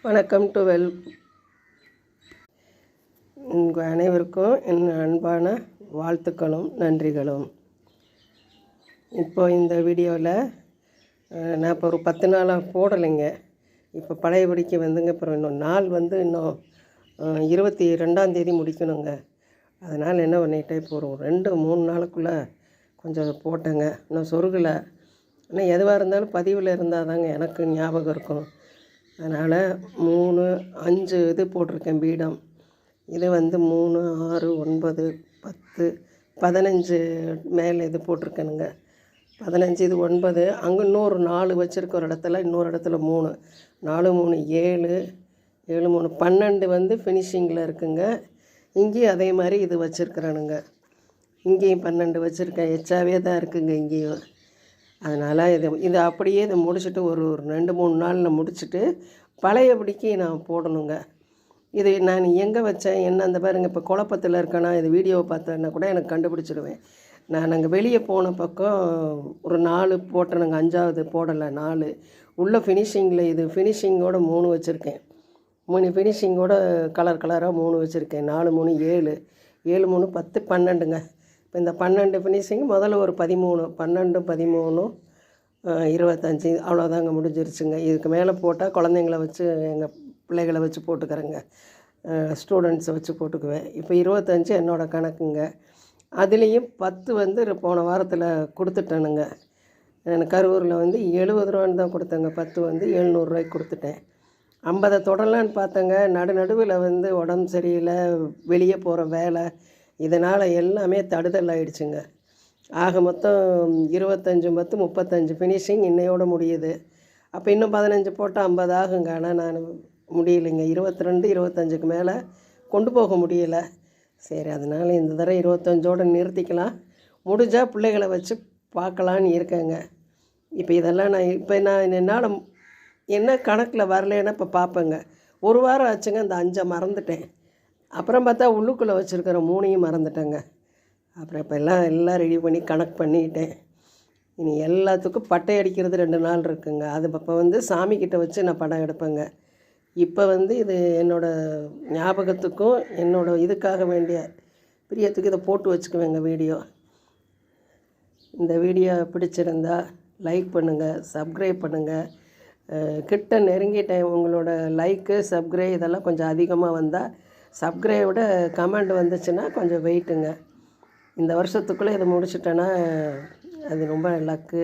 வணக்கம் டு உங்கள் அனைவருக்கும் என் அன்பான வாழ்த்துக்களும் நன்றிகளும். இப்போ இந்த வீடியோவில் நான் இப்போ ஒரு 10 நாளாக போடலைங்க. இப்போ பழையபடிக்கு வந்துங்க. அப்புறம் இன்னும் நாள் வந்து இன்னும் 22ஆம் தேதி முடிக்கணுங்க. அதனால் என்ன பண்ணிட்டேன், இப்போ ஒரு 2-3 நாளுக்குள்ளே கொஞ்சம் போட்டேங்க. இன்னும் சொருகலை. ஆனால் எதுவாக இருந்தாலும் பதிவில் இருந்தால் தாங்க எனக்கு ஞாபகம் இருக்கும். அதனால் 3, 5 இது போட்டிருக்கேன் பீடம். இது வந்து 3, 6, 9, 10, 15 மேலே இது போட்டிருக்கேனுங்க. 15 இது 9. அங்கே இன்னொரு 4 வச்சுருக்க ஒரு இடத்துல, இன்னொரு இடத்துல 3, 4, 3, 7, 7, 3, 12 வந்து ஃபினிஷிங்கில் இருக்குங்க. இங்கேயும் அதே மாதிரி இது வச்சுருக்குறேனுங்க. இங்கேயும் 12 வச்சுருக்கேன். எச்சாவே தான் இருக்குங்க இங்கேயும். அதனால் இது அப்படியே இதை முடிச்சுட்டு ஒரு 2-3 நாளில் முடிச்சுட்டு பழையபடிக்கு நான் போடணுங்க. இது நான் எங்கே வச்சேன் என்ன அந்த பாருங்க. இப்போ குழப்பத்தில் இருக்கேன்னா இது வீடியோவை பார்த்தேன்னா கூட எனக்கு கண்டுபிடிச்சிடுவேன். நான் அங்கே வெளியே போன பக்கம் ஒரு 4 போட்டேனுங்க. 5ஆவது போடலை, 4 உள்ள ஃபினிஷிங்கில். இது ஃபினிஷிங்கோட 3 வச்சுருக்கேன். 3 ஃபினிஷிங்கோட கலராக 3 வச்சுருக்கேன். 4, 3, 7, 7, 3, 10, 12ங்க. இப்போ இந்த 12 ஃபினிஷிங் முதல்ல ஒரு 13, 12, 13, 25 அவ்வளோதாங்க முடிஞ்சிருச்சுங்க. இதுக்கு மேலே போட்டால் குழந்தைங்கள வச்சு எங்கள் பிள்ளைகளை வச்சு போட்டுக்கிறேங்க. ஸ்டூடெண்ட்ஸை வச்சு போட்டுக்குவேன். இப்போ 25 என்னோடய கணக்குங்க. அதுலேயும் 10 வந்து போன வாரத்தில் கொடுத்துட்டேனுங்க. எனக்கு கரூரில் வந்து 70 ரூபான்னு தான் கொடுத்தேங்க. 10 வந்து 700 ரூபாய்க்கு கொடுத்துட்டேன். 50 தொடரலான்னு பார்த்தேங்க. நடுவில் வந்து உடம்பு சரியில்லை, வெளியே போகிற வேலை, இதனால் எல்லாமே தடுதல் ஆகிடுச்சுங்க. ஆக மொத்தம் 25, 10, 35 ஃபினிஷிங் இன்னையோட முடியுது. அப்போ இன்னும் 15 போட்டால் 50 ஆகுங்க. ஆனால் நான் முடியலைங்க. 22, 25க்கு மேலே கொண்டு போக முடியலை. சரி, அதனால் இந்த தடவை 25ஓடு நிறுத்திக்கலாம். முடிஞ்சால் பிள்ளைகளை வச்சு பார்க்கலான்னு இருக்கேங்க. இப்போ இதெல்லாம் நான் என்னால் என்ன கணக்கில் வரலைன்னா இப்போ பார்ப்பேங்க. ஒரு வாரம் ஆச்சுங்க. அந்த 5 மறந்துட்டேன். அப்புறம் பார்த்தா உள்ளுக்குள்ளே வச்சுருக்கிற 3ஐயும் மறந்துட்டேங்க. அப்புறம் இப்போ எல்லாம் ரெடி பண்ணி கணக்கு பண்ணிக்கிட்டேன். இனி எல்லாத்துக்கும் பட்டை அடிக்கிறது 2 நாள் இருக்குங்க. அது அப்போ வந்து சாமிக்கிட்ட வச்சு நான் படம் எடுப்பேங்க. இப்போ வந்து இது என்னோடய ஞாபகத்துக்கும் என்னோடய இதுக்காக வேண்டிய பிரியத்துக்கு இதை போட்டு வச்சுக்குவேங்க வீடியோ. இந்த வீடியோ பிடிச்சிருந்தா லைக் பண்ணுங்கள், சப்ஸ்கிரைப் பண்ணுங்கள். கிட்ட நெருங்கிட்டேன். உங்களோட லைக்கு, சப்ஸ்கிரைப் இதெல்லாம் கொஞ்சம் அதிகமாக வந்தால், சப்ஸ்கிரைபோட கமெண்ட் வந்துச்சுன்னா கொஞ்சம் வெயிட்டுங்க. இந்த வருஷத்துக்குள்ளே இதை முடிச்சிட்டேன்னா அது ரொம்ப லக்கு.